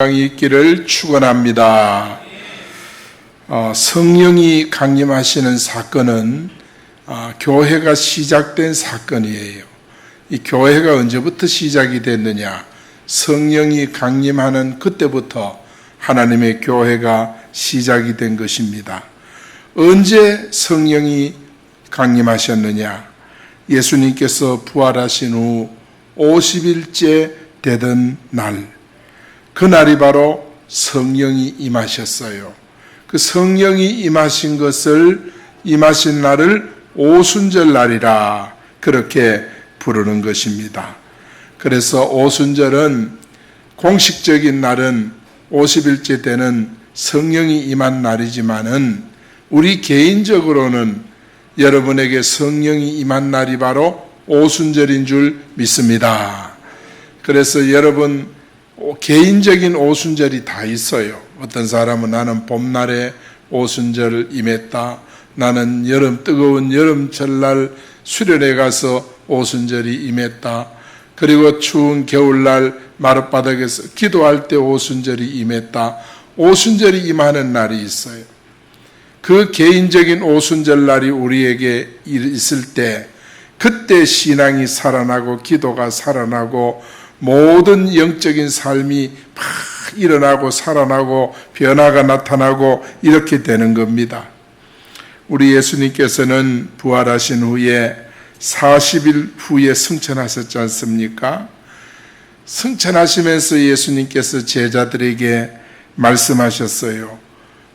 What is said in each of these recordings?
영광이 있기를 축원합니다. 성령이 강림하시는 사건은 교회가 시작된 사건이에요. 이 교회가 언제부터 시작이 됐느냐? 성령이 강림하는 그때부터 하나님의 교회가 시작이 된 것입니다. 언제 성령이 강림하셨느냐? 예수님께서 부활하신 후 50일째 되던 날, 그날이 바로 성령이 임하셨어요. 그 성령이 임하신 날을 오순절 날이라 그렇게 부르는 것입니다. 그래서 오순절은 공식적인 날은 50일째 되는 성령이 임한 날이지만은 우리 개인적으로는 여러분에게 성령이 임한 날이 바로 오순절인 줄 믿습니다. 그래서 여러분 개인적인 오순절이 다 있어요. 어떤 사람은 나는 봄날에 오순절 임했다. 나는 뜨거운 여름철날 수련회 가서 오순절이 임했다. 그리고 추운 겨울날 마룻바닥에서 기도할 때 오순절이 임했다. 오순절이 임하는 날이 있어요. 그 개인적인 오순절 날이 우리에게 있을 때 그때 신앙이 살아나고 기도가 살아나고 모든 영적인 삶이 막 일어나고 살아나고 변화가 나타나고 이렇게 되는 겁니다. 우리 예수님께서는 부활하신 후에 40일 후에 승천하셨지 않습니까? 승천하시면서 예수님께서 제자들에게 말씀하셨어요.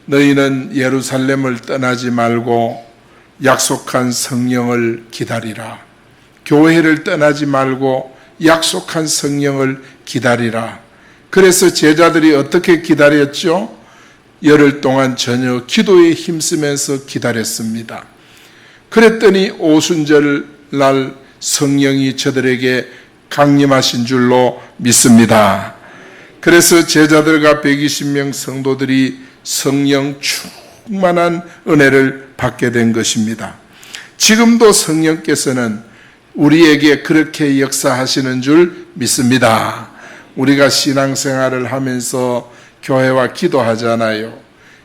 너희는 예루살렘을 떠나지 말고 약속한 성령을 기다리라. 교회를 떠나지 말고 약속한 성령을 기다리라. 그래서 제자들이 어떻게 기다렸죠? 열흘 동안 전혀 기도에 힘쓰면서 기다렸습니다. 그랬더니 오순절 날 성령이 저들에게 강림하신 줄로 믿습니다. 그래서 제자들과 120명 성도들이 성령 충만한 은혜를 받게 된 것입니다. 지금도 성령께서는 우리에게 그렇게 역사하시는 줄 믿습니다. 우리가 신앙생활을 하면서 교회와 기도하잖아요.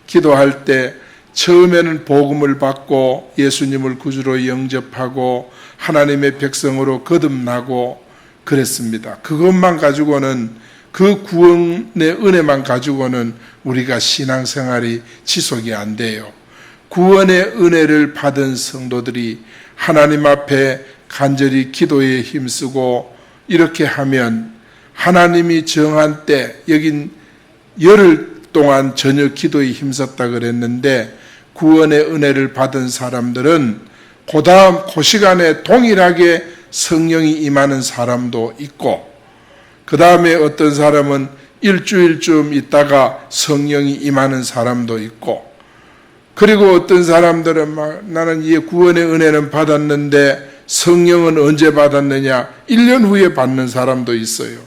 기도할 때 처음에는 복음을 받고 예수님을 구주로 영접하고 하나님의 백성으로 거듭나고 그랬습니다. 그것만 가지고는, 그 구원의 은혜만 가지고는 우리가 신앙생활이 지속이 안 돼요. 구원의 은혜를 받은 성도들이 하나님 앞에 간절히 기도에 힘쓰고 이렇게 하면 하나님이 정한 때, 여긴 열흘 동안 전혀 기도에 힘썼다 그랬는데 구원의 은혜를 받은 사람들은 그 시간에 동일하게 성령이 임하는 사람도 있고, 그 다음에 어떤 사람은 일주일쯤 있다가 성령이 임하는 사람도 있고, 그리고 어떤 사람들은 나는 이 구원의 은혜는 받았는데 성령은 언제 받았느냐? 1년 후에 받는 사람도 있어요.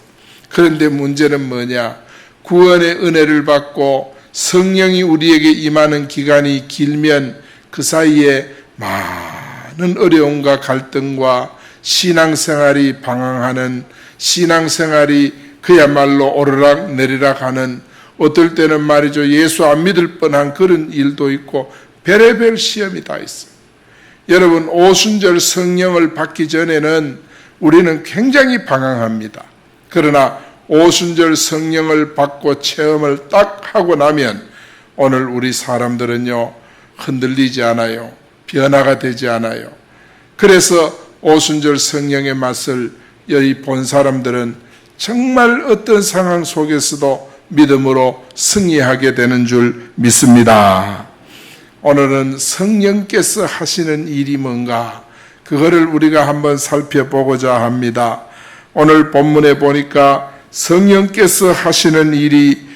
그런데 문제는 뭐냐? 구원의 은혜를 받고 성령이 우리에게 임하는 기간이 길면 그 사이에 많은 어려움과 갈등과 신앙생활이 방황하는, 신앙생활이 그야말로 오르락 내리락 하는, 어떨 때는 말이죠, 예수 안 믿을 뻔한 그런 일도 있고 별의별 시험이 다 있어요. 여러분, 오순절 성령을 받기 전에는 우리는 굉장히 방황합니다. 그러나 오순절 성령을 받고 체험을 딱 하고 나면 오늘 우리 사람들은요, 흔들리지 않아요. 변화가 되지 않아요. 그래서 오순절 성령의 맛을 여기 본 사람들은 정말 어떤 상황 속에서도 믿음으로 승리하게 되는 줄 믿습니다. 오늘은 성령께서 하시는 일이 뭔가, 그거를 우리가 한번 살펴보고자 합니다. 오늘 본문에 보니까 성령께서 하시는 일이,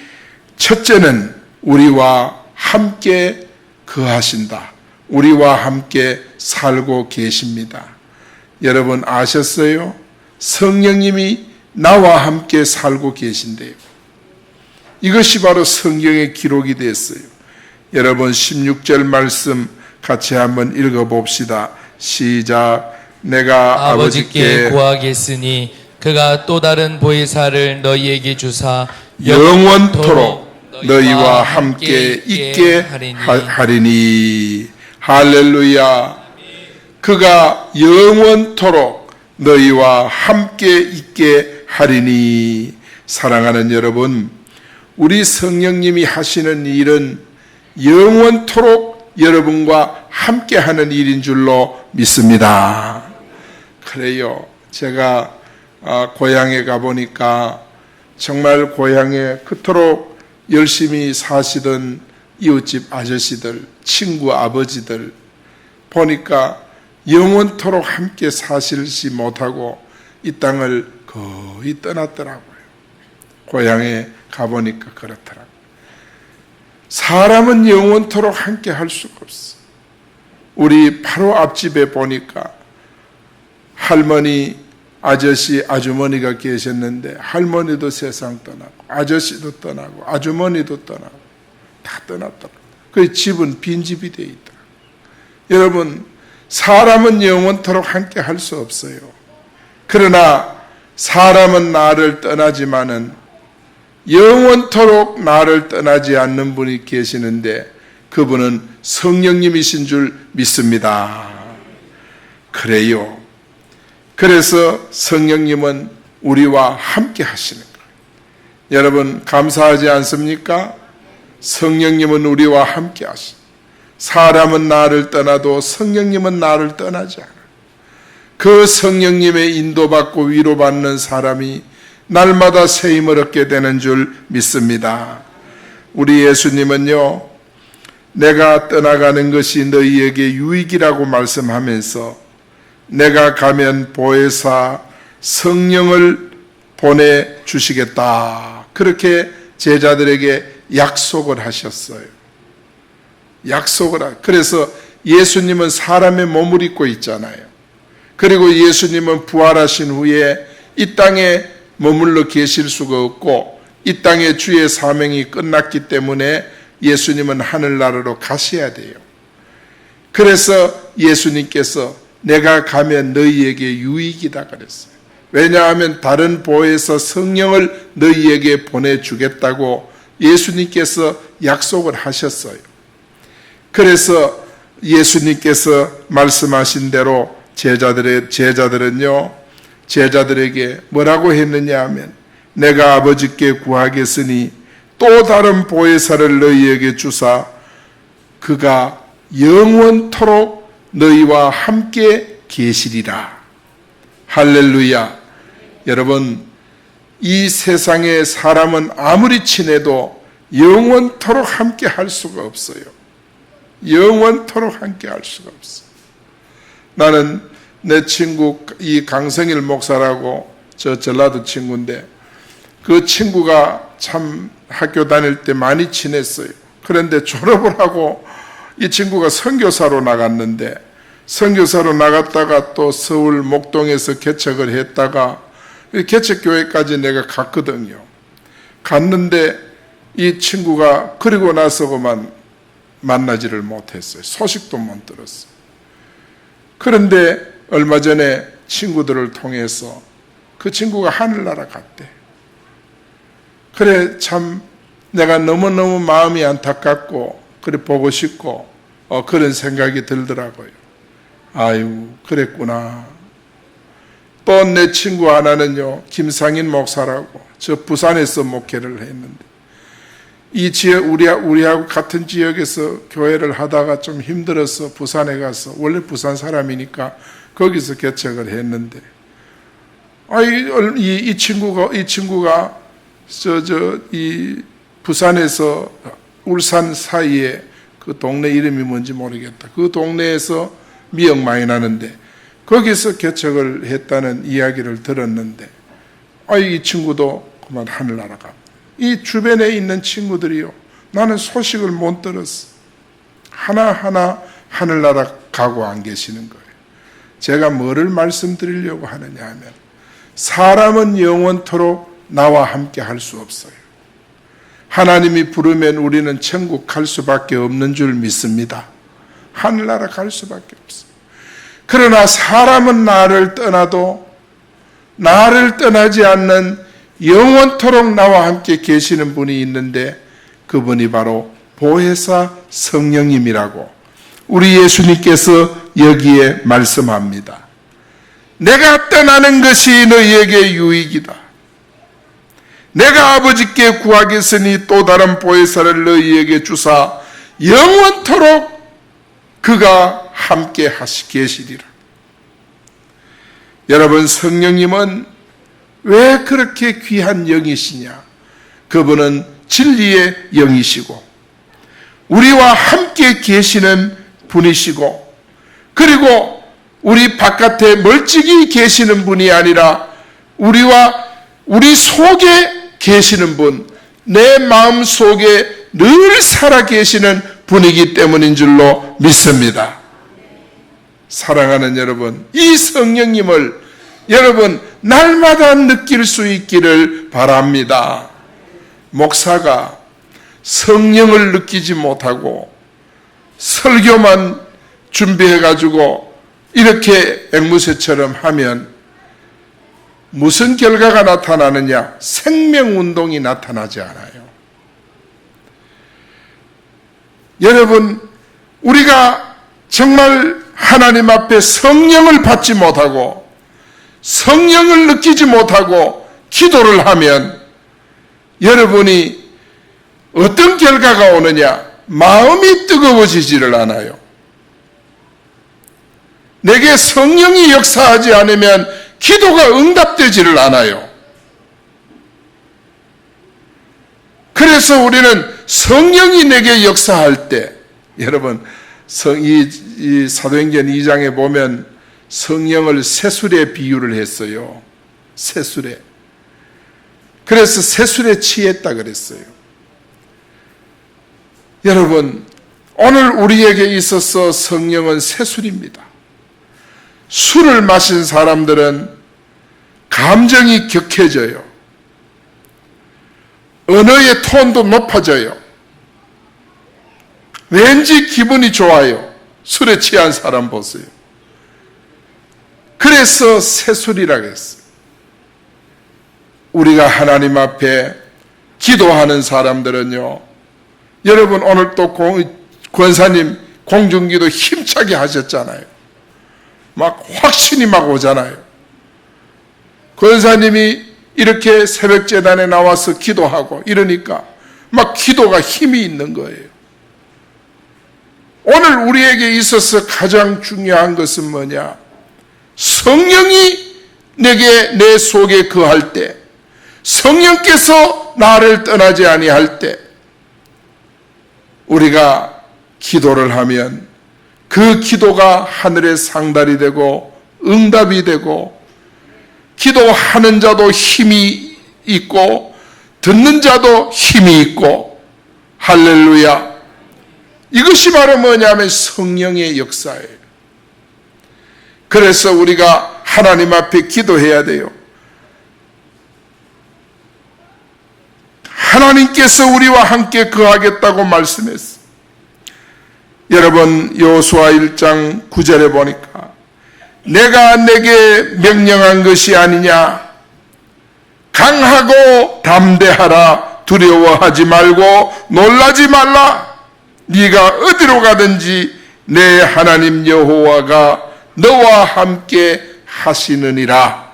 첫째는 우리와 함께 거하신다. 우리와 함께 살고 계십니다. 여러분 아셨어요? 성령님이 나와 함께 살고 계신대요. 이것이 바로 성경의 기록이 됐어요. 여러분 16절 말씀 같이 한번 읽어봅시다. 시작. 내가 아버지께 구하겠으니 그가 또 다른 보혜사를 너희에게 주사 영원토록 너희와 함께 있게 하리니. 할렐루야. 그가 영원토록 너희와 함께 있게 하리니. 사랑하는 여러분, 우리 성령님이 하시는 일은 영원토록 여러분과 함께 하는 일인 줄로 믿습니다. 그래요. 제가 고향에 가보니까 정말 고향에 그토록 열심히 사시던 이웃집 아저씨들, 친구 아버지들 보니까 영원토록 함께 사실지 못하고 이 땅을 거의 떠났더라고요. 고향에 가보니까 그렇더라고요. 사람은 영원토록 함께 할 수가 없어. 우리 바로 앞집에 보니까 할머니, 아저씨, 아주머니가 계셨는데 할머니도 세상 떠나고 아저씨도 떠나고 아주머니도 떠나고 다 떠났더라고요. 그 집은 빈집이 되어 있다. 여러분, 사람은 영원토록 함께 할 수 없어요. 그러나 사람은 나를 떠나지만은 영원토록 나를 떠나지 않는 분이 계시는데 그분은 성령님이신 줄 믿습니다. 그래요. 그래서 성령님은 우리와 함께 하시는 거예요. 여러분 감사하지 않습니까? 성령님은 우리와 함께 하시고 사람은 나를 떠나도 성령님은 나를 떠나지 않아요. 그 성령님의 인도받고 위로받는 사람이 날마다 새 힘을 얻게 되는 줄 믿습니다. 우리 예수님은요, 내가 떠나가는 것이 너희에게 유익이라고 말씀하면서 내가 가면 보혜사 성령을 보내주시겠다, 그렇게 제자들에게 약속을 하셨어요. 그래서 예수님은 사람의 몸을 입고 있잖아요. 그리고 예수님은 부활하신 후에 이 땅에 머물러 계실 수가 없고 이 땅에 주의 사명이 끝났기 때문에 예수님은 하늘나라로 가셔야 돼요. 그래서 예수님께서 내가 가면 너희에게 유익이다 그랬어요. 왜냐하면 다른 보혜사 성령을 너희에게 보내주겠다고 예수님께서 약속을 하셨어요. 그래서 예수님께서 말씀하신 대로 제자들에게 뭐라고 했느냐 하면 내가 아버지께 구하겠으니 또 다른 보혜사를 너희에게 주사 그가 영원토록 너희와 함께 계시리라. 할렐루야. 여러분, 이 세상에 사람은 아무리 친해도 영원토록 함께 할 수가 없어요. 영원토록 함께 할 수가 없어요. 나는 내 친구 이 강성일 목사라고 저 전라도 친구인데 그 친구가 참 학교 다닐 때 많이 친했어요. 그런데 졸업을 하고 이 친구가 선교사로 나갔는데 선교사로 나갔다가 또 서울 목동에서 개척을 했다가 개척교회까지 내가 갔거든요. 갔는데 이 친구가 그리고 나서 그만 만나지를 못했어요. 소식도 못 들었어요. 그런데 얼마 전에 친구들을 통해서 그 친구가 하늘나라 갔대. 그래 참 내가 너무너무 마음이 안타깝고 그래 보고 싶고 그런 생각이 들더라고요. 아유 그랬구나. 또 내 친구 하나는요, 김상인 목사라고 저 부산에서 목회를 했는데 이 지역 우리하고 같은 지역에서 교회를 하다가 좀 힘들어서 부산에 가서 원래 부산 사람이니까 거기서 개척을 했는데 이 친구가 이 부산에서 울산 사이에 그 동네 이름이 뭔지 모르겠다. 그 동네에서 미역 많이 나는데 거기서 개척을 했다는 이야기를 들었는데 이 친구도 그만 하늘나라 가. 이 주변에 있는 친구들이요, 나는 소식을 못 들었어. 하나하나 하늘나라 가고 안 계시는 거예요. 제가 뭐를 말씀드리려고 하느냐 하면 사람은 영원토록 나와 함께 할 수 없어요. 하나님이 부르면 우리는 천국 갈 수밖에 없는 줄 믿습니다. 하늘나라 갈 수밖에 없어요. 그러나 사람은 나를 떠나도 나를 떠나지 않는 영원토록 나와 함께 계시는 분이 있는데 그분이 바로 보혜사 성령님이라고 우리 예수님께서 여기에 말씀합니다. 내가 떠나는 것이 너희에게 유익이다. 내가 아버지께 구하겠으니 또 다른 보혜사를 너희에게 주사 영원토록 그가 함께 계시리라. 여러분, 성령님은 왜 그렇게 귀한 영이시냐? 그분은 진리의 영이시고 우리와 함께 계시는 분이시고, 그리고 우리 바깥에 멀찍이 계시는 분이 아니라 우리 속에 계시는 분, 내 마음 속에 늘 살아 계시는 분이기 때문인 줄로 믿습니다. 사랑하는 여러분, 이 성령님을 여러분 날마다 느낄 수 있기를 바랍니다. 목사가 성령을 느끼지 못하고 설교만 준비해가지고 이렇게 앵무새처럼 하면 무슨 결과가 나타나느냐? 생명운동이 나타나지 않아요. 여러분, 우리가 정말 하나님 앞에 성령을 받지 못하고 성령을 느끼지 못하고 기도를 하면 여러분이 어떤 결과가 오느냐? 마음이 뜨거워지지를 않아요. 내게 성령이 역사하지 않으면 기도가 응답되지를 않아요. 그래서 우리는 성령이 내게 역사할 때, 여러분, 이 사도행전 2장에 보면 성령을 새술에 비유를 했어요. 새술에. 그래서 새술에 취했다 그랬어요. 여러분, 오늘 우리에게 있어서 성령은 새술입니다. 술을 마신 사람들은 감정이 격해져요. 언어의 톤도 높아져요. 왠지 기분이 좋아요. 술에 취한 사람 보세요. 그래서 새술이라고 했어요. 우리가 하나님 앞에 기도하는 사람들은요, 여러분 오늘 또 권사님 공중기도 힘차게 하셨잖아요. 막 확신이 막 오잖아요. 권사님이 이렇게 새벽재단에 나와서 기도하고 이러니까 막 기도가 힘이 있는 거예요. 오늘 우리에게 있어서 가장 중요한 것은 뭐냐? 성령이 내 속에 거할 때, 성령께서 나를 떠나지 아니할 때 우리가 기도를 하면 그 기도가 하늘의 상달이 되고 응답이 되고, 기도하는 자도 힘이 있고 듣는 자도 힘이 있고, 할렐루야. 이것이 바로 뭐냐면 성령의 역사예요. 그래서 우리가 하나님 앞에 기도해야 돼요. 하나님께서 우리와 함께 거하겠다고 말씀했어요. 여러분, 여호수아 1장 9절에 보니까 내가 내게 명령한 것이 아니냐? 강하고 담대하라. 두려워하지 말고 놀라지 말라. 네가 어디로 가든지 내 하나님 여호와가 너와 함께 하시느니라.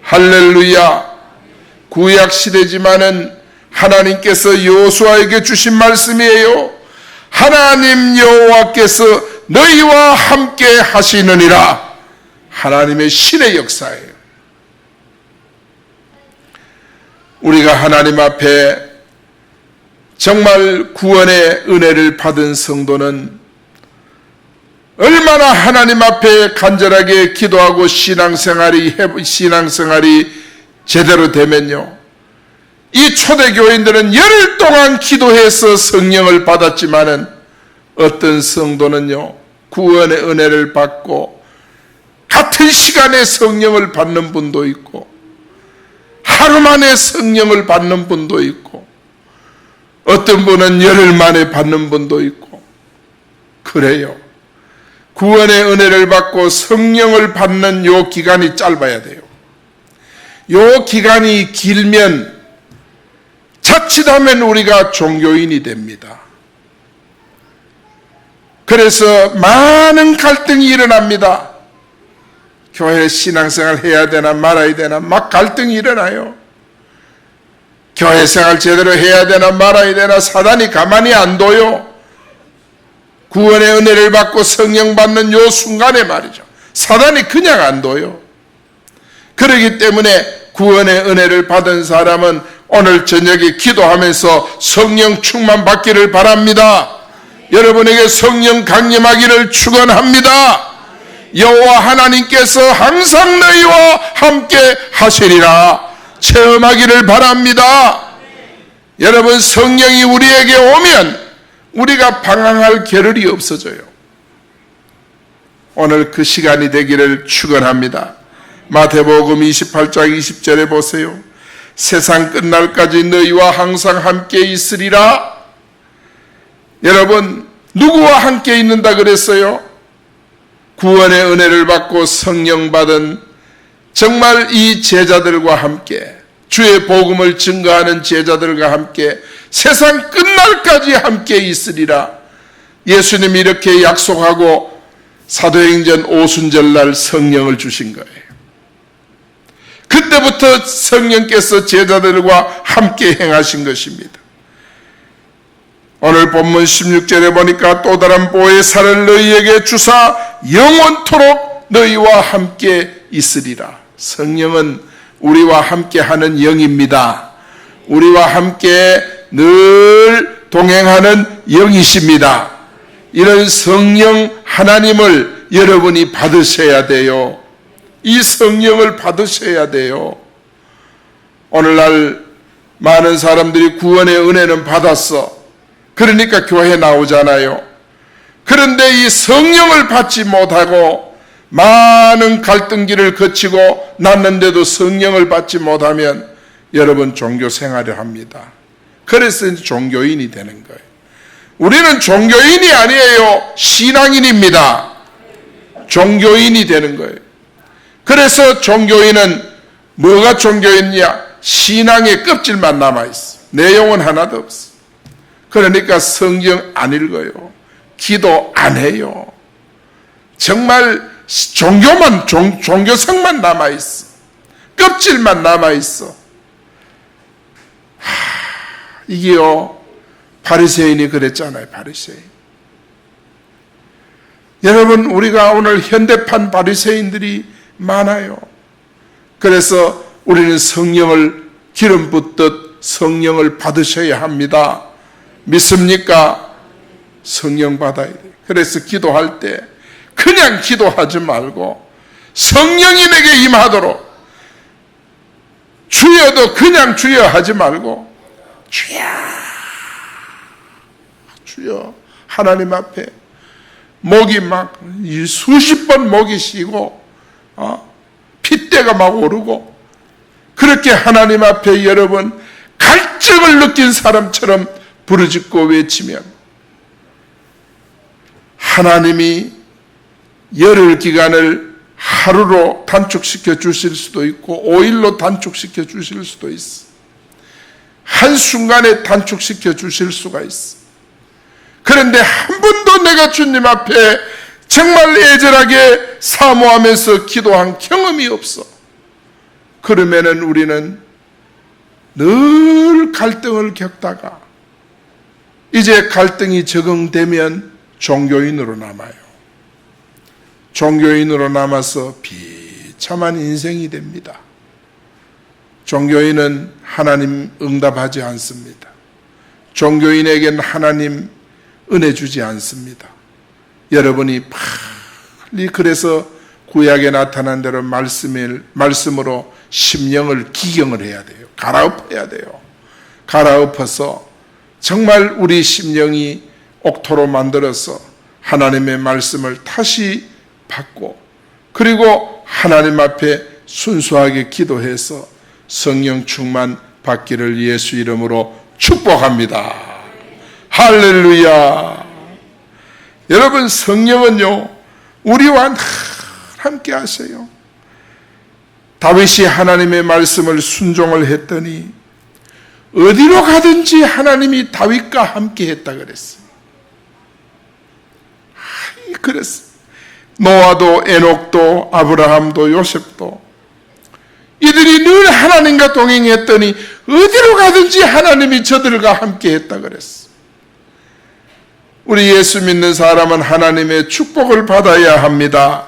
할렐루야. 구약 시대지만은 하나님께서 여호수아에게 주신 말씀이에요. 하나님 여호와께서 너희와 함께 하시느니라. 하나님의 신의 역사예요. 우리가 하나님 앞에 정말 구원의 은혜를 받은 성도는 얼마나 하나님 앞에 간절하게 기도하고 신앙생활이 제대로 되면요, 이 초대교인들은 열흘 동안 기도해서 성령을 받았지만은 어떤 성도는요, 구원의 은혜를 받고 같은 시간에 성령을 받는 분도 있고 하루 만에 성령을 받는 분도 있고 어떤 분은 열흘 만에 받는 분도 있고 그래요. 구원의 은혜를 받고 성령을 받는 요 기간이 짧아야 돼요. 요 기간이 길면 자칫하면 우리가 종교인이 됩니다. 그래서 많은 갈등이 일어납니다. 교회 신앙생활 해야 되나 말아야 되나 막 갈등이 일어나요. 교회 생활 제대로 해야 되나 말아야 되나 사단이 가만히 안 둬요. 구원의 은혜를 받고 성령 받는 요 순간에 말이죠. 사단이 그냥 안 둬요. 그렇기 때문에 구원의 은혜를 받은 사람은 오늘 저녁에 기도하면서 성령 충만 받기를 바랍니다. 여러분에게 성령 강림하기를 축원합니다. 여호와 하나님께서 항상 너희와 함께 하시리라 체험하기를 바랍니다. 여러분, 성령이 우리에게 오면 우리가 방황할 겨를이 없어져요. 오늘 그 시간이 되기를 축원합니다. 마태복음 28장 20절에 보세요. 세상 끝날까지 너희와 항상 함께 있으리라. 여러분, 누구와 함께 있는다 그랬어요? 구원의 은혜를 받고 성령 받은 정말 이 제자들과 함께, 주의 복음을 증거하는 제자들과 함께 세상 끝날까지 함께 있으리라. 예수님이 이렇게 약속하고 사도행전 오순절날 성령을 주신 거예요. 그때부터 성령께서 제자들과 함께 행하신 것입니다. 오늘 본문 16절에 보니까 또 다른 보혜사를 너희에게 주사 영원토록 너희와 함께 있으리라. 성령은 우리와 함께 하는 영입니다. 우리와 함께 늘 동행하는 영이십니다. 이런 성령 하나님을 여러분이 받으셔야 돼요. 이 성령을 받으셔야 돼요. 오늘날 많은 사람들이 구원의 은혜는 받았어. 그러니까 교회 나오잖아요. 그런데 이 성령을 받지 못하고 많은 갈등기를 거치고 났는데도 성령을 받지 못하면 여러분 종교 생활을 합니다. 그래서 종교인이 되는 거예요. 우리는 종교인이 아니에요. 신앙인입니다. 종교인이 되는 거예요. 그래서 종교인은 뭐가 종교인이냐? 신앙의 껍질만 남아있어. 내용은 하나도 없어. 그러니까 성경 안 읽어요. 기도 안 해요. 정말 종교성만 남아있어. 껍질만 남아있어. 이게요, 바리새인이 그랬잖아요. 바리새인. 여러분, 우리가 오늘 현대판 바리새인들이 많아요. 그래서 우리는 성령을 기름 붓듯 성령을 받으셔야 합니다. 믿습니까? 성령 받아야 돼요. 그래서 기도할 때 그냥 기도하지 말고 성령이 내게 임하도록, 주여도 그냥 주여 하지 말고 주여 주여 하나님 앞에 목이 막 수십 번 목이 쉬고 핏대가 막 오르고 그렇게 하나님 앞에 여러분 갈증을 느낀 사람처럼 부르짖고 외치면 하나님이 열흘 기간을 하루로 단축시켜 주실 수도 있고 5일로 단축시켜 주실 수도 있어. 한순간에 단축시켜 주실 수가 있어. 그런데 한 번도 내가 주님 앞에 정말 애절하게 사모하면서 기도한 경험이 없어. 그러면은 우리는 늘 갈등을 겪다가 이제 갈등이 적응되면 종교인으로 남아요. 종교인으로 남아서 비참한 인생이 됩니다. 종교인은 하나님 응답하지 않습니다. 종교인에게는 하나님 은혜 주지 않습니다. 여러분이 빨리 그래서 구약에 나타난 대로 말씀으로 심령을 기경을 해야 돼요. 갈아엎어야 돼요. 갈아엎어서 정말 우리 심령이 옥토로 만들어서 하나님의 말씀을 다시 받고 그리고 하나님 앞에 순수하게 기도해서 성령 충만 받기를 예수 이름으로 축복합니다. 할렐루야. 여러분, 성령은요 우리와 함께 하세요. 다윗이 하나님의 말씀을 순종을 했더니 어디로 가든지 하나님이 다윗과 함께 했다 그랬어요. 그랬어요. 노아도 에녹도 아브라함도 요셉도 이들이 늘 하나님과 동행했더니 어디로 가든지 하나님이 저들과 함께 했다 그랬어. 우리 예수 믿는 사람은 하나님의 축복을 받아야 합니다.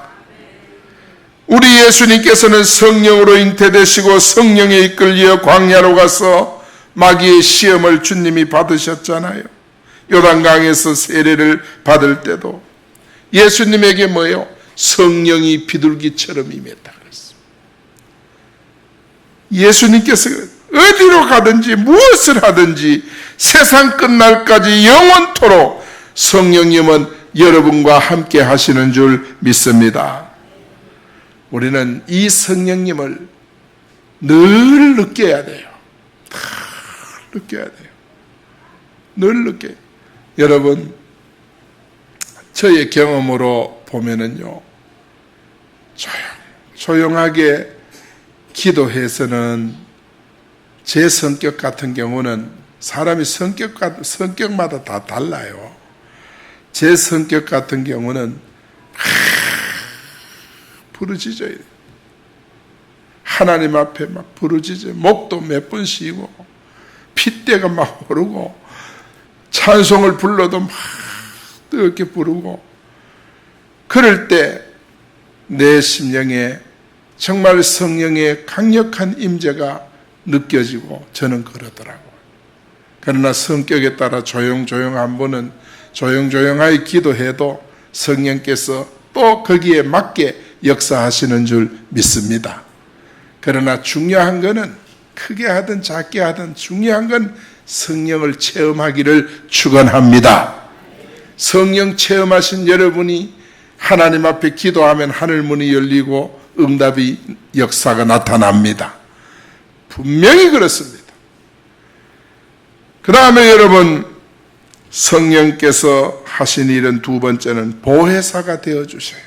우리 예수님께서는 성령으로 잉태되시고 성령에 이끌려 광야로 가서 마귀의 시험을 주님이 받으셨잖아요. 요단강에서 세례를 받을 때도 예수님에게 뭐예요? 성령이 비둘기처럼 임했다 그랬어요. 예수님께서 어디로 가든지 무엇을 하든지 세상 끝날까지 영원토록 성령님은 여러분과 함께 하시는 줄 믿습니다. 우리는 이 성령님을 늘 느껴야 돼요. 다 느껴야 돼요. 늘 느껴요. 여러분, 저의 경험으로 보면은요, 조용하게 기도해서는 제 성격 같은 경우는 사람이 성격마다 다 달라요. 제 성격 같은 경우는 부르짖어야 돼요. 하나님 앞에 막 부르짖어요. 목도 몇 번 쉬고 핏대가 막 오르고 찬송을 불러도 막 뜨겁게 부르고 그럴 때 내 심령에 정말 성령의 강력한 임재가 느껴지고 저는 그러더라고요. 그러나 성격에 따라 조용한 분은 조용하게 기도해도 성령께서 또 거기에 맞게 역사하시는 줄 믿습니다. 그러나 중요한 것은 크게 하든 작게 하든 중요한 건 성령을 체험하기를 축원합니다. 성령 체험하신 여러분이 하나님 앞에 기도하면 하늘문이 열리고 응답이 역사가 나타납니다. 분명히 그렇습니다. 그 다음에 여러분, 성령께서 하신 일은 두 번째는 보혜사가 되어주셔요.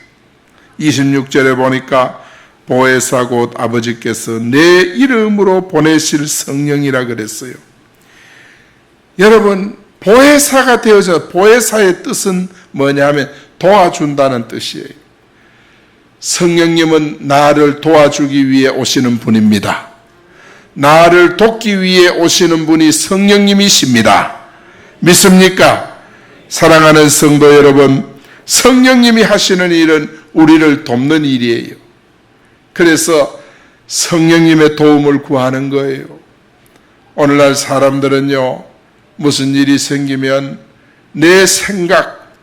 26절에 보니까 보혜사 곧 아버지께서 내 이름으로 보내실 성령이라 그랬어요. 여러분, 보혜사가 되어져. 보혜사의 뜻은 뭐냐면 도와준다는 뜻이에요. 성령님은 나를 도와주기 위해 오시는 분입니다. 나를 돕기 위해 오시는 분이 성령님이십니다. 믿습니까? 사랑하는 성도 여러분, 성령님이 하시는 일은 우리를 돕는 일이에요. 그래서 성령님의 도움을 구하는 거예요. 오늘날 사람들은요, 무슨 일이 생기면 내 생각,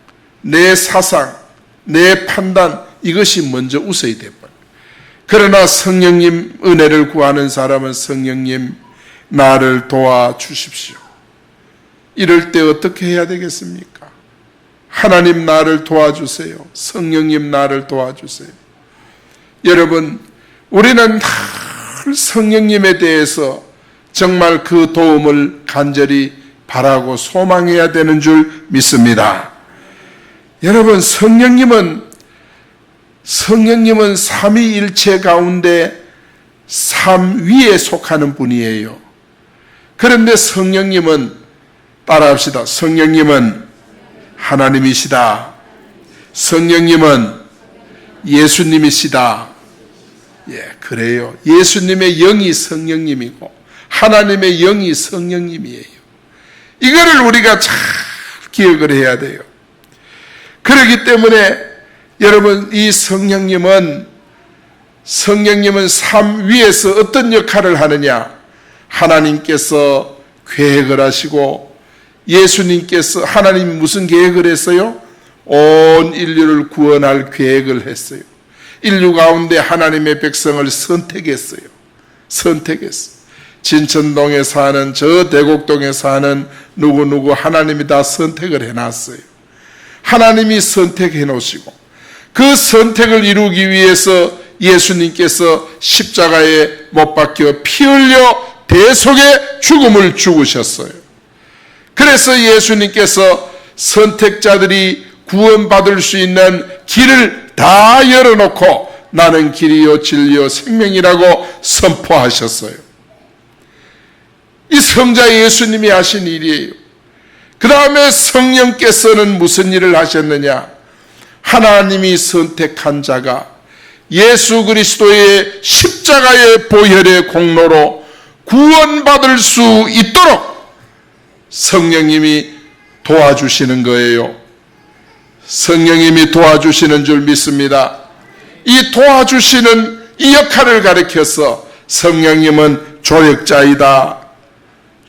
내 사상, 내 판단, 이것이 먼저 우선이 돼버려요. 그러나 성령님 은혜를 구하는 사람은 성령님 나를 도와주십시오. 이럴 때 어떻게 해야 되겠습니까? 하나님 나를 도와주세요. 성령님 나를 도와주세요. 여러분, 우리는 늘 성령님에 대해서 정말 그 도움을 간절히 바라고 소망해야 되는 줄 믿습니다. 여러분, 성령님은 삼위일체 가운데 삼위에 속하는 분이에요. 그런데 성령님은 따라합시다. 성령님은 하나님이시다. 성령님은 예수님이시다. 예, 그래요. 예수님의 영이 성령님이고 하나님의 영이 성령님이에요. 이거를 우리가 잘 기억을 해야 돼요. 그렇기 때문에 여러분, 이 성령님은 삼위에서 어떤 역할을 하느냐? 하나님께서 계획을 하시고 예수님께서 하나님이 무슨 계획을 했어요? 온 인류를 구원할 계획을 했어요. 인류 가운데 하나님의 백성을 선택했어요. 진천동에 사는 저 대곡동에 사는 누구 하나님이 다 선택을 해놨어요. 하나님이 선택해 놓으시고 그 선택을 이루기 위해서 예수님께서 십자가에 못 박혀 피 흘려 대속의 죽음을 죽으셨어요. 그래서 예수님께서 선택자들이 구원받을 수 있는 길을 다 열어놓고 나는 길이요 진리요 생명이라고 선포하셨어요. 이 성자 예수님이 하신 일이에요. 그 다음에 성령께서는 무슨 일을 하셨느냐? 하나님이 선택한 자가 예수 그리스도의 십자가의 보혈의 공로로 구원받을 수 있도록 성령님이 도와주시는 거예요. 성령님이 도와주시는 줄 믿습니다. 이 도와주시는 이 역할을 가리켜서 성령님은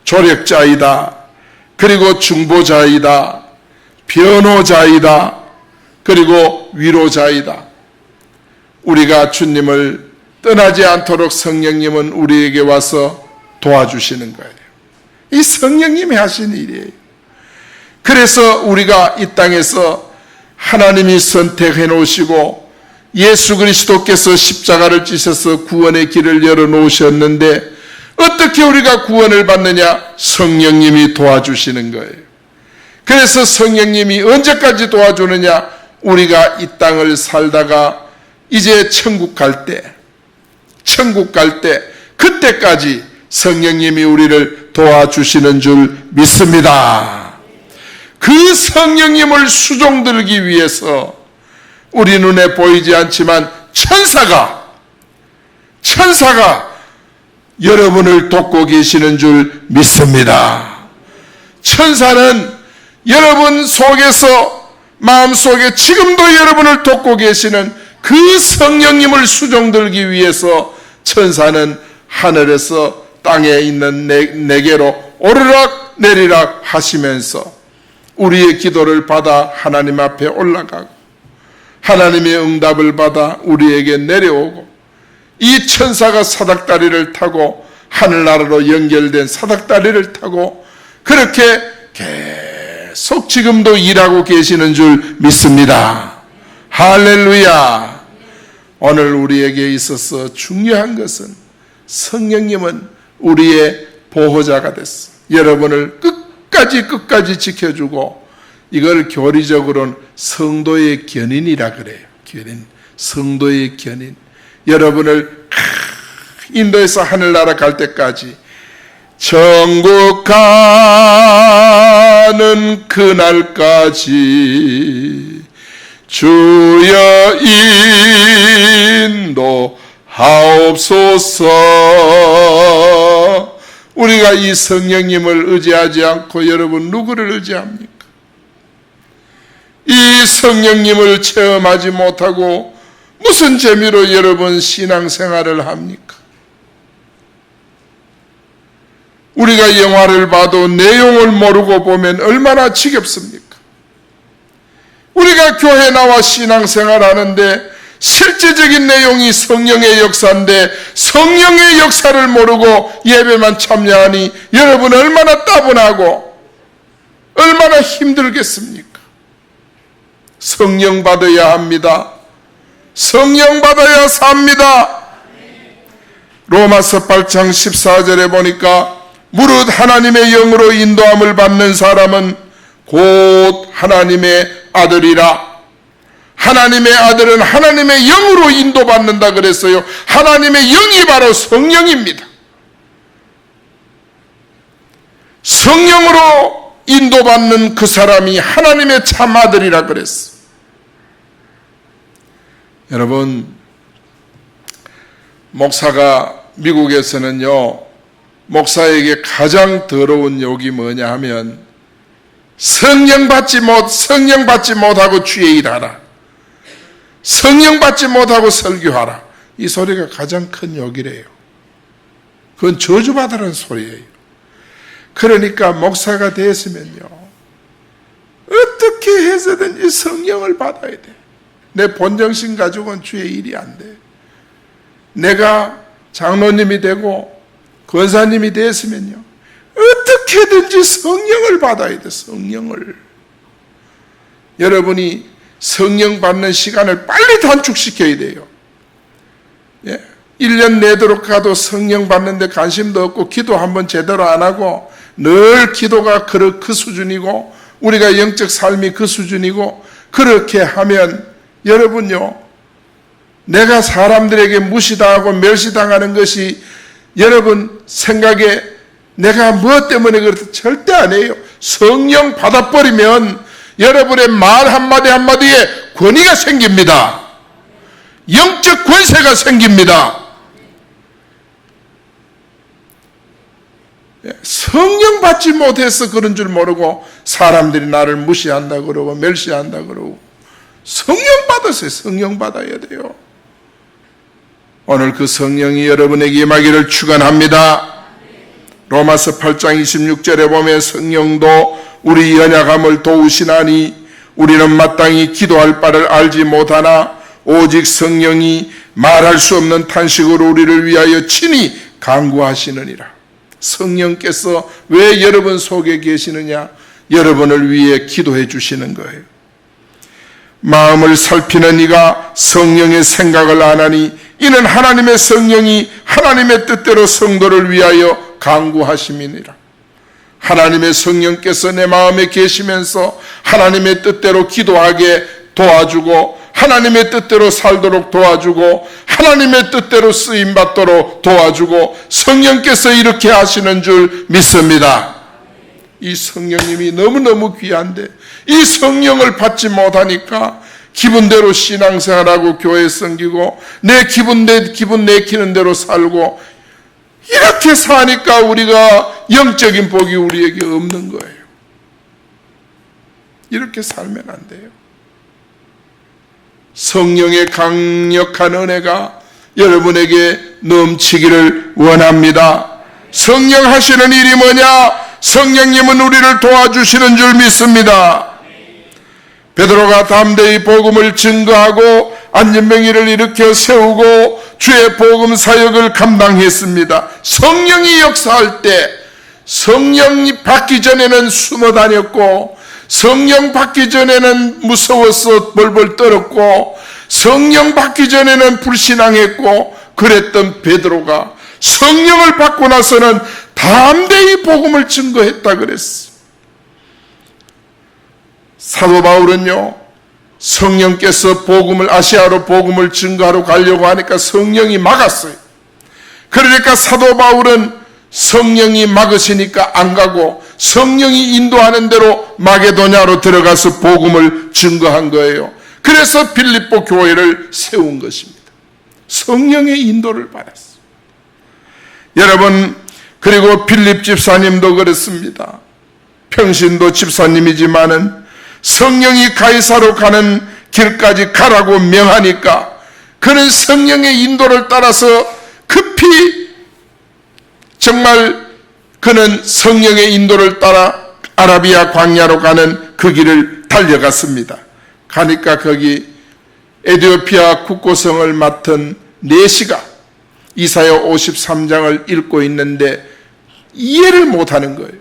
조력자이다, 그리고 중보자이다, 변호자이다, 그리고 위로자이다. 우리가 주님을 떠나지 않도록 성령님은 우리에게 와서 도와주시는 거예요. 이 성령님이 하신 일이에요. 그래서 우리가 이 땅에서 하나님이 선택해 놓으시고 예수 그리스도께서 십자가를 지셔서 구원의 길을 열어 놓으셨는데 어떻게 우리가 구원을 받느냐? 성령님이 도와주시는 거예요. 그래서 성령님이 언제까지 도와주느냐? 우리가 이 땅을 살다가 이제 천국 갈 때 그때까지 성령님이 우리를 도와주시는 줄 믿습니다. 그 성령님을 수종들기 위해서 우리 눈에 보이지 않지만 천사가 여러분을 돕고 계시는 줄 믿습니다. 천사는 여러분 속에서 마음속에 지금도 여러분을 돕고 계시는 그 성령님을 수종들기 위해서 천사는 하늘에서 땅에 있는 내게로 오르락 내리락 하시면서 우리의 기도를 받아 하나님 앞에 올라가고 하나님의 응답을 받아 우리에게 내려오고 이 천사가 사닥다리를 타고 하늘나라로 연결된 사닥다리를 타고 그렇게 계속 지금도 일하고 계시는 줄 믿습니다. 할렐루야. 오늘 우리에게 있어서 중요한 것은 성령님은 우리의 보호자가 됐어. 여러분을 끝까지 지켜주고 이걸 교리적으로는 성도의 견인이라 그래요. 성도의 견인. 여러분을 인도에서 하늘나라 갈 때까지 천국 가는 그날까지 주여 인도하옵소서. 우리가 이 성령님을 의지하지 않고 여러분 누구를 의지합니까? 이 성령님을 체험하지 못하고 무슨 재미로 여러분 신앙생활을 합니까? 우리가 영화를 봐도 내용을 모르고 보면 얼마나 지겹습니까? 우리가 교회 나와 신앙생활 하는데 실제적인 내용이 성령의 역사인데 성령의 역사를 모르고 예배만 참여하니 여러분 얼마나 따분하고 얼마나 힘들겠습니까? 성령 받아야 합니다. 성령 받아야 삽니다. 로마서 8장 14절에 보니까 무릇 하나님의 영으로 인도함을 받는 사람은 곧 하나님의 아들이라. 하나님의 아들은 하나님의 영으로 인도받는다 그랬어요. 하나님의 영이 바로 성령입니다. 성령으로 인도받는 그 사람이 하나님의 참 아들이라 그랬어. 여러분, 목사가 미국에서는요, 목사에게 가장 더러운 욕이 뭐냐 하면 성령 받지 못하고 주의 일하라. 성령 받지 못하고 설교하라. 이 소리가 가장 큰 욕이래요. 그건 저주받으라는 소리예요. 그러니까 목사가 됐으면요, 어떻게 해서든지 성령을 받아야 돼. 내 본정신 가지고는 주의 일이 안 돼. 내가 장로님이 되고 권사님이 됐으면요, 어떻게든지 성령을 받아야 돼. 성령을. 여러분이 성령 받는 시간을 빨리 단축시켜야 돼요. 1년 내도록 가도 성령 받는데 관심도 없고 기도 한번 제대로 안 하고 늘 기도가 그 수준이고 우리가 영적 삶이 그 수준이고 그렇게 하면 여러분요, 내가 사람들에게 무시당하고 멸시당하는 것이 여러분 생각에 내가 무엇 때문에 그렇다 절대 아니에요. 성령 받아버리면 여러분의 말 한마디 한마디에 권위가 생깁니다. 영적 권세가 생깁니다. 성령 받지 못해서 그런 줄 모르고 사람들이 나를 무시한다 그러고 멸시한다 그러고, 성령 받으세요. 성령 받아야 돼요. 오늘 그 성령이 여러분에게 임하기를 축원합니다. 로마서 8장 26절에 보면 성령도 우리 연약함을 도우시나니 우리는 마땅히 기도할 바를 알지 못하나 오직 성령이 말할 수 없는 탄식으로 우리를 위하여 친히 간구하시느니라. 성령께서 왜 여러분 속에 계시느냐? 여러분을 위해 기도해 주시는 거예요. 마음을 살피는 이가 성령의 생각을 아나니 이는 하나님의 성령이 하나님의 뜻대로 성도를 위하여 간구하심이니라. 하나님의 성령께서 내 마음에 계시면서 하나님의 뜻대로 기도하게 도와주고 하나님의 뜻대로 살도록 도와주고 하나님의 뜻대로 쓰임받도록 도와주고 성령께서 이렇게 하시는 줄 믿습니다. 이 성령님이 너무너무 귀한데 이 성령을 받지 못하니까 기분대로 신앙생활하고 교회 섬기고 내 기분 내키는 대로 살고 이렇게 사니까 우리가 영적인 복이 우리에게 없는 거예요. 이렇게 살면 안 돼요. 성령의 강력한 은혜가 여러분에게 넘치기를 원합니다. 성령 하시는 일이 뭐냐? 성령님은 우리를 도와주시는 줄 믿습니다. 베드로가 담대히 복음을 증거하고 안전병이를 일으켜 세우고 주의 복음 사역을 감당했습니다. 성령이 역사할 때 성령이 받기 전에는 숨어 다녔고 성령 받기 전에는 무서워서 벌벌 떨었고 성령 받기 전에는 불신앙했고 그랬던 베드로가 성령을 받고 나서는 담대히 복음을 증거했다 그랬어. 사도 바울은요, 성령께서 아시아로 복음을 증거하러 가려고 하니까 성령이 막았어요. 그러니까 사도 바울은 성령이 막으시니까 안 가고 성령이 인도하는 대로 마게도냐로 들어가서 복음을 증거한 거예요. 그래서 빌립보 교회를 세운 것입니다. 성령의 인도를 받았어요. 여러분, 그리고 빌립 집사님도 그렇습니다. 평신도 집사님이지만은 성령이 가이사로 가는 길까지 가라고 명하니까 그는 성령의 인도를 따라서 급히 정말 그는 성령의 인도를 따라 아라비아 광야로 가는 그 길을 달려갔습니다. 가니까 거기 에티오피아 국고성을 맡은 네시가 이사야 53장을 읽고 있는데 이해를 못하는 거예요.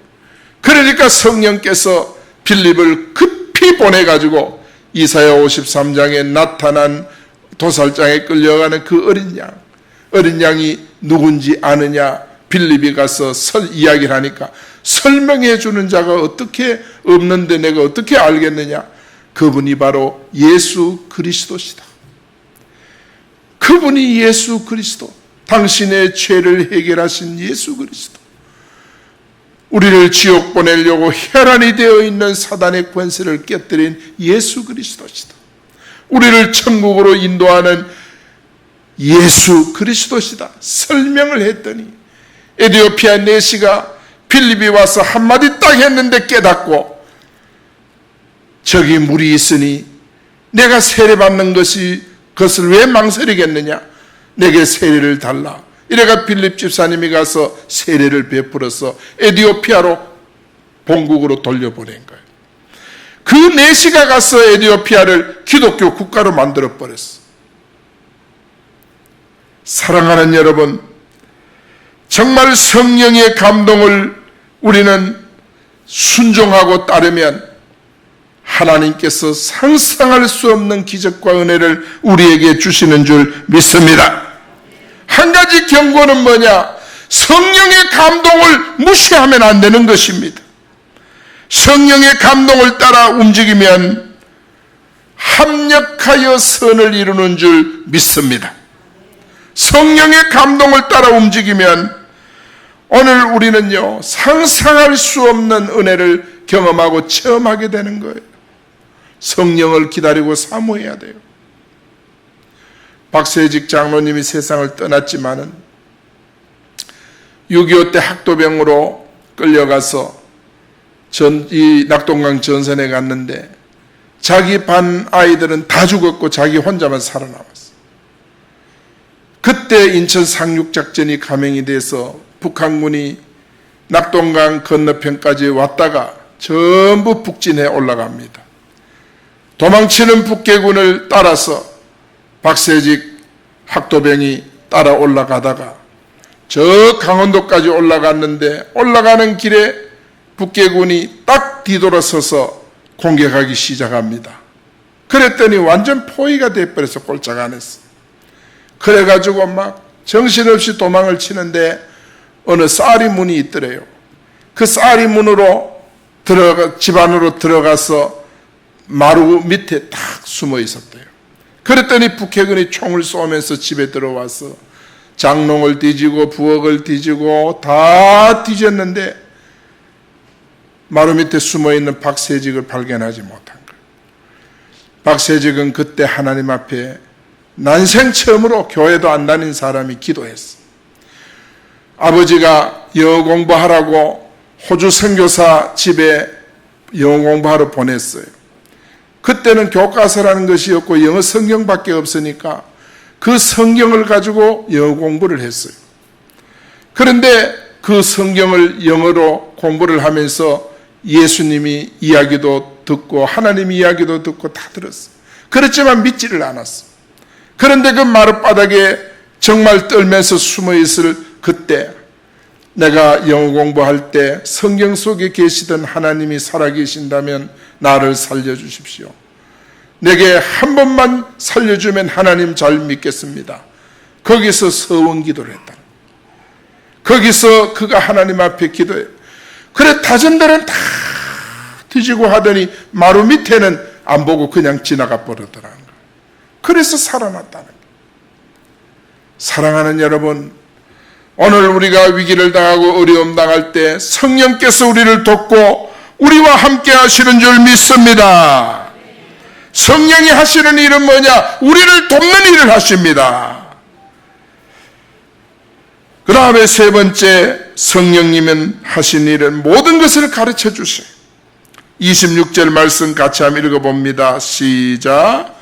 그러니까 성령께서 빌립을 급히 보내가지고 이사야 53장에 나타난 도살장에 끌려가는 그 어린 양이 누군지 아느냐? 빌립이 가서 이야기를 하니까 설명해 주는 자가 어떻게 없는데 내가 어떻게 알겠느냐? 그분이 바로 예수 그리스도시다. 그분이 예수 그리스도, 당신의 죄를 해결하신 예수 그리스도, 우리를 지옥 보내려고 혈안이 되어 있는 사단의 권세를 깨뜨린 예수 그리스도시다. 우리를 천국으로 인도하는 예수 그리스도시다. 설명을 했더니 에티오피아 네시가 빌립이 와서 한마디 딱 했는데 깨닫고, 저기 물이 있으니 내가 세례받는 것을 왜 망설이겠느냐? 내게 세례를 달라. 이래가 빌립 집사님이 가서 세례를 베풀어서 에티오피아로 본국으로 돌려보낸 거예요. 그 네시가 가서 에티오피아를 기독교 국가로 만들어버렸어. 사랑하는 여러분, 정말 성령의 감동을 우리는 순종하고 따르면 하나님께서 상상할 수 없는 기적과 은혜를 우리에게 주시는 줄 믿습니다. 한 가지 경고는 뭐냐? 성령의 감동을 무시하면 안 되는 것입니다. 성령의 감동을 따라 움직이면 합력하여 선을 이루는 줄 믿습니다. 성령의 감동을 따라 움직이면 오늘 우리는요, 상상할 수 없는 은혜를 경험하고 체험하게 되는 거예요. 성령을 기다리고 사모해야 돼요. 박세직 장로님이 세상을 떠났지만은 6.25 때 학도병으로 끌려가서 이 낙동강 전선에 갔는데 자기 반 아이들은 다 죽었고 자기 혼자만 살아남았어. 그때 인천 상륙작전이 감행이 돼서 북한군이 낙동강 건너편까지 왔다가 전부 북진해 올라갑니다. 도망치는 북괴군을 따라서 박세직 학도병이 따라 올라가다가 저 강원도까지 올라갔는데 올라가는 길에 북괴군이 딱 뒤돌아서서 공격하기 시작합니다. 그랬더니 완전 포위가 돼버려서 꼴짝 안 했어. 그래가지고 막 정신없이 도망을 치는데 어느 쌀이 문이 있더래요. 그 쌀이 문으로 집 안으로 들어가서 마루 밑에 딱 숨어 있었대요. 그랬더니 북해군이 총을 쏘면서 집에 들어와서 장롱을 뒤지고 부엌을 뒤지고 다 뒤졌는데 마루 밑에 숨어있는 박세직을 발견하지 못한 거예요. 박세직은 그때 하나님 앞에 난생 처음으로 교회도 안 다닌 사람이 기도했어. 아버지가 영어 공부하라고 호주 선교사 집에 영어 공부하러 보냈어요. 그때는 교과서라는 것이 없고 영어 성경밖에 없으니까 그 성경을 가지고 영어 공부를 했어요. 그런데 그 성경을 영어로 공부를 하면서 예수님이 이야기도 듣고 하나님 이야기도 듣고 다 들었어요. 그렇지만 믿지를 않았어. 그런데 그 마룻바닥에 정말 떨면서 숨어있을 그때 내가 영어 공부할 때 성경 속에 계시던 하나님이 살아계신다면 나를 살려주십시오. 내게 한 번만 살려주면 하나님 잘 믿겠습니다. 거기서 서원 기도를 했다. 거기서 그가 하나님 앞에 기도해. 그래 다전들은 다 뒤지고 하더니 마루 밑에는 안 보고 그냥 지나가 버리더라는 거예요. 그래서 살아났다는 거예요. 사랑하는 여러분, 오늘 우리가 위기를 당하고 어려움 당할 때 성령께서 우리를 돕고 우리와 함께 하시는 줄 믿습니다. 성령이 하시는 일은 뭐냐? 우리를 돕는 일을 하십니다. 그 다음에 세 번째, 성령님은 하신 일은 모든 것을 가르쳐 주세요. 26절 말씀 같이 한번 읽어봅니다. 시작.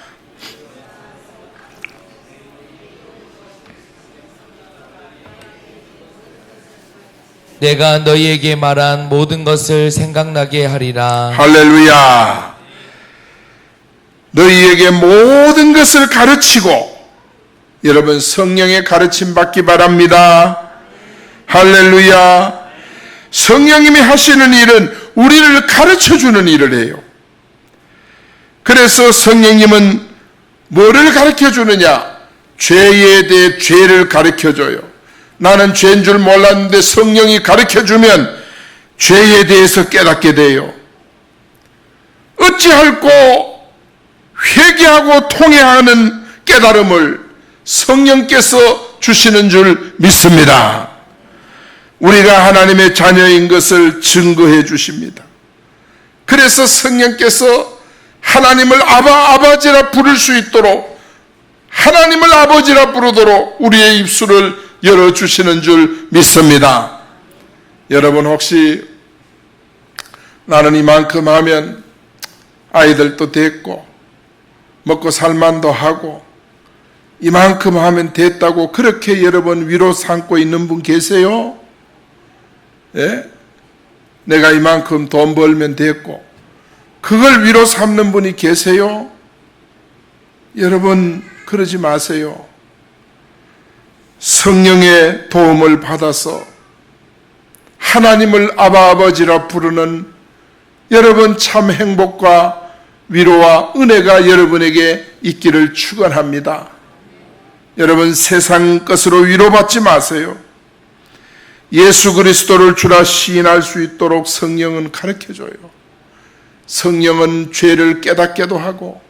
내가 너희에게 말한 모든 것을 생각나게 하리라. 할렐루야. 너희에게 모든 것을 가르치고, 여러분 성령의 가르침 받기 바랍니다. 할렐루야. 성령님이 하시는 일은 우리를 가르쳐주는 일을 해요. 그래서 성령님은 뭐를 가르쳐주느냐? 죄에 대해 죄를 가르쳐줘요. 나는 죄인 줄 몰랐는데 성령이 가르쳐주면 죄에 대해서 깨닫게 돼요. 어찌할꼬 회개하고 통회하는 깨달음을 성령께서 주시는 줄 믿습니다. 우리가 하나님의 자녀인 것을 증거해 주십니다. 그래서 성령께서 하나님을 아버지라 부를 수 있도록, 하나님을 아버지라 부르도록 우리의 입술을 열어주시는 줄 믿습니다. 여러분 혹시 나는 이만큼 하면 아이들도 됐고 먹고 살만도 하고 이만큼 하면 됐다고 그렇게 여러분 위로 삼고 있는 분 계세요? 예? 내가 이만큼 돈 벌면 됐고 그걸 위로 삼는 분이 계세요? 여러분 그러지 마세요. 성령의 도움을 받아서 하나님을 아버지라 부르는 여러분 참 행복과 위로와 은혜가 여러분에게 있기를 축원합니다. 여러분 세상 것으로 위로받지 마세요. 예수 그리스도를 주라 시인할 수 있도록 성령은 가르쳐줘요. 성령은 죄를 깨닫게도 하고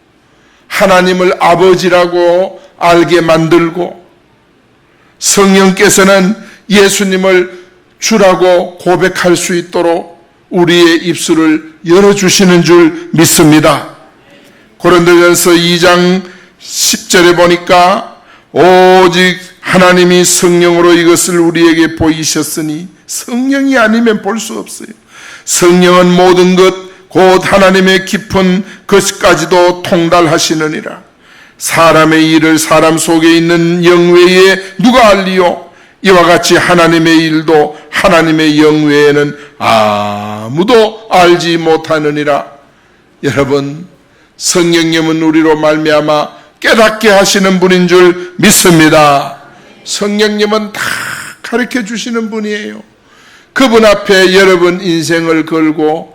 하나님을 아버지라고 알게 만들고, 성령께서는 예수님을 주라고 고백할 수 있도록 우리의 입술을 열어주시는 줄 믿습니다. 고린도전서 2장 10절에 보니까 오직 하나님이 성령으로 이것을 우리에게 보이셨으니, 성령이 아니면 볼 수 없어요. 성령은 모든 것 곧 하나님의 깊은 것까지도 통달하시느니라. 사람의 일을 사람 속에 있는 영 외에 누가 알리요? 이와 같이 하나님의 일도 하나님의 영 외에는 아무도 알지 못하느니라. 여러분, 성령님은 우리로 말미암아 깨닫게 하시는 분인 줄 믿습니다. 성령님은 다 가르쳐 주시는 분이에요. 그분 앞에 여러분 인생을 걸고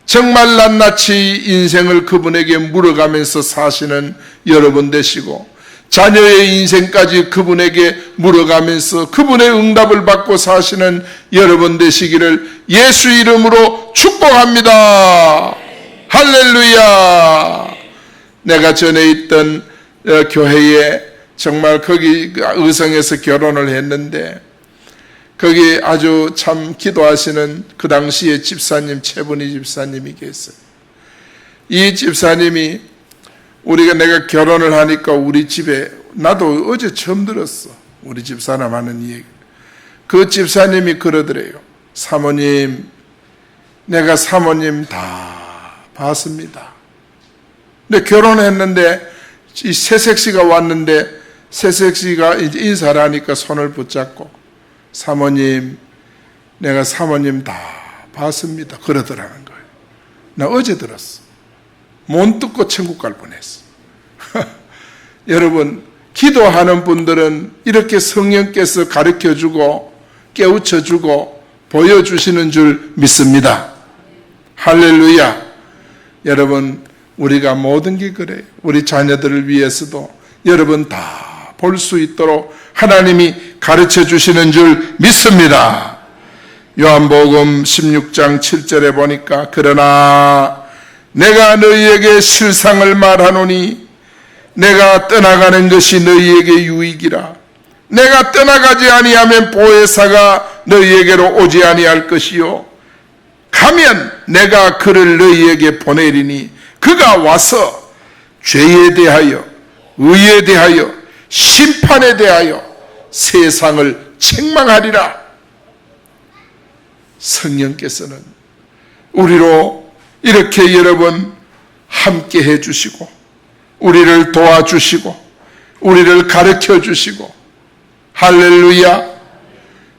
정말 낱낱이 인생을 그분에게 물어가면서 사시는 여러분 되시고, 자녀의 인생까지 그분에게 물어가면서 그분의 응답을 받고 사시는 여러분 되시기를 예수 이름으로 축복합니다. 할렐루야. 내가 전에 있던 교회에 정말 거기 의성에서 결혼을 했는데, 거기 아주 참 기도하시는 그 당시에 집사님, 최분희 집사님이 계세요. 이 집사님이 내가 결혼을 하니까 우리 집에, 나도 어제 처음 들었어, 우리 집사람 하는 얘기. 그 집사님이 그러더래요. 사모님, 내가 사모님 다 봤습니다. 근데 결혼했는데 이 새색시가 왔는데, 새색시가 이제 인사를 하니까 손을 붙잡고, 사모님, 내가 사모님 다 봤습니다. 그러더라는 거예요. 나 어제 들었어. 못 듣고 천국 갈 뻔했어. 여러분, 기도하는 분들은 이렇게 성령께서 가르쳐주고 깨우쳐주고 보여주시는 줄 믿습니다. 할렐루야. 여러분, 우리가 모든 게 그래요. 우리 자녀들을 위해서도 여러분 다 볼 수 있도록 하나님이 가르쳐 주시는 줄 믿습니다. 요한복음 16장 7절에 보니까, 그러나 내가 너희에게 실상을 말하노니 내가 떠나가는 것이 너희에게 유익이라. 내가 떠나가지 아니하면 보혜사가 너희에게로 오지 아니할 것이요, 가면 내가 그를 너희에게 보내리니 그가 와서 죄에 대하여 의에 대하여 심판에 대하여 세상을 책망하리라. 성령께서는 우리로 이렇게 여러분 함께 해주시고, 우리를 도와주시고, 우리를 가르쳐 주시고, 할렐루야.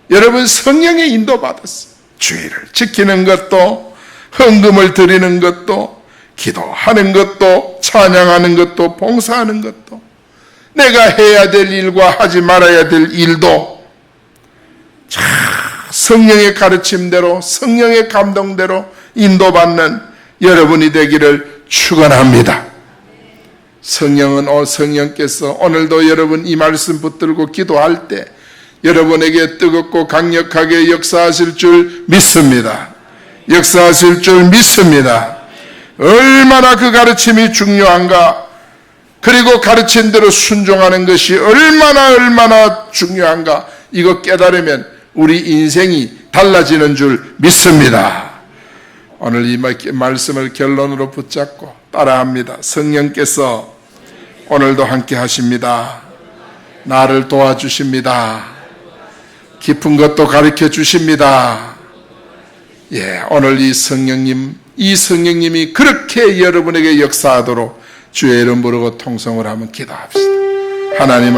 여러분, 성령의 인도 받았어요. 주의를 지키는 것도, 헌금을 드리는 것도, 기도하는 것도, 찬양하는 것도, 봉사하는 것도, 내가 해야 될 일과 하지 말아야 될 일도 성령의 가르침대로, 성령의 감동대로 인도받는 여러분이 되기를 축원합니다. 성령께서 오늘도 여러분 이 말씀 붙들고 기도할 때 여러분에게 뜨겁고 강력하게 역사하실 줄 믿습니다. 역사하실 줄 믿습니다. 얼마나 그 가르침이 중요한가, 그리고 가르친 대로 순종하는 것이 얼마나 중요한가, 이거 깨달으면 우리 인생이 달라지는 줄 믿습니다. 오늘 이 말씀을 결론으로 붙잡고 따라합니다. 성령께서 오늘도 함께 하십니다. 나를 도와주십니다. 깊은 것도 가르쳐 주십니다. 오늘 이 성령님이 그렇게 여러분에게 역사하도록 주의 이름 부르고 통성을 한번 기도합시다. 하나님